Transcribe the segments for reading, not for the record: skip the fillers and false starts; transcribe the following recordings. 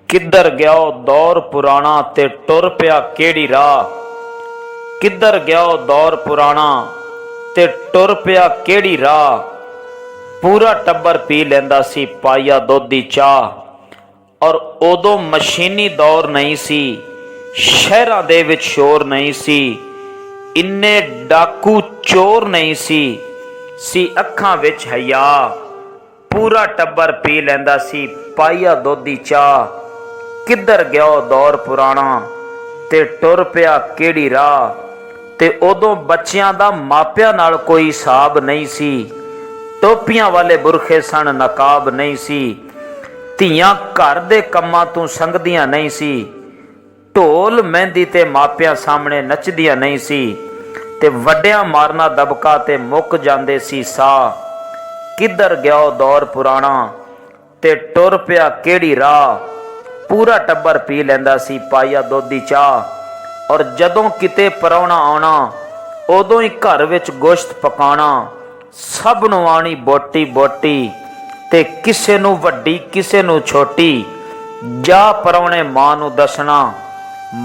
किधर गया दौर पुराना ते टुर पिया केड़ी राह। किधर गया दौर पुराना ते टुर पिया केड़ी राह। पूरा टब्बर पी लैंदा सी पाइया दुध दी चाह। और उदों मशीनी दौर नहीं सी, शहरां दे विच शोर नहीं सी, इन्ने डाकू चोर नहीं सी अखां विच हया। पूरा टब्बर पी लैंदा सी पाइया दुध दी चाह। किधर गया दौर पुराना ते टुर पिया केड़ी राह। ते उदों बच्चियां दा मापियां नाल कोई हिसाब नहीं सी, टोपियां वाले बुरखे सन नकाब नहीं सी, धीआं घर दे कम्मां तों संगदियां नहीं सी, ढोल मेहंदी ते मापियां सामने नचदियां नहीं सी, ते वड्डियां मारना दबका ते मुक जांदे सी साह। किधर गया दौर पुराना ते टुर पिया केड़ी राह। पूरा टब्बर पी लैंदा सी पाइया दुध दी चाह। और जदों किते परौना आना उदों ही घर विच गोश्त पकाना। सब नूं आनी बोटी बोटी ते किसे नूं वड्डी किसे नूं छोटी। जा परौने मां नूं दसना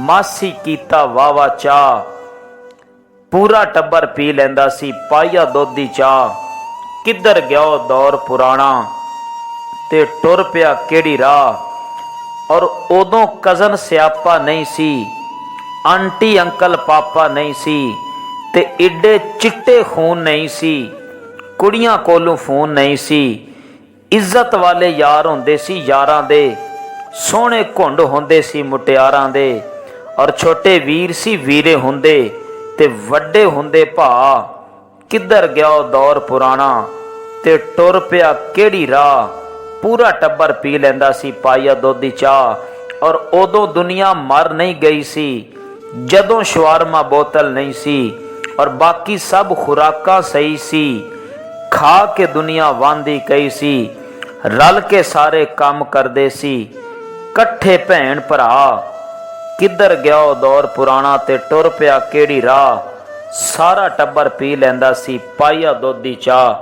मासी कीता वावा चाह। पूरा टब्बर पी लैंदा सी पाइया दुध दी चाह। किधर गया दौर पुराना ते टुर पिया केड़ी राह। और उदों कज़न स्यापा नहीं सी, आंटी अंकल पापा नहीं सी, ते एडे चिट्टे खून नहीं सी, कुड़ियां कोलों फोन नहीं सी। इज्जत वाले यार होंदे सी यारां दे, सोहणे घुंड होंदे सी मुटियारां दे। और छोटे वीर सी वीरे होंदे ते वड्डे होंदे भा। किधर गया दौर पुराना ते टुर पिया केड़ी राह। पूरा टब्बर पी लैंदा सी पाइया दुध दी चाह। और उदों दुनिया मर नहीं गई सी जदों शवारमा बोतल नहीं सी, और बाकी सब खुराकां सही सी। खा के दुनिया वांदी कई सी, रल के सारे काम करदे सी, कट्ठे भैन भरा। किधर गया दौर पुराना ते टुर पिया केड़ी राह। सारा टब्बर पी लैंदा सी पाइया दुध दी चाह।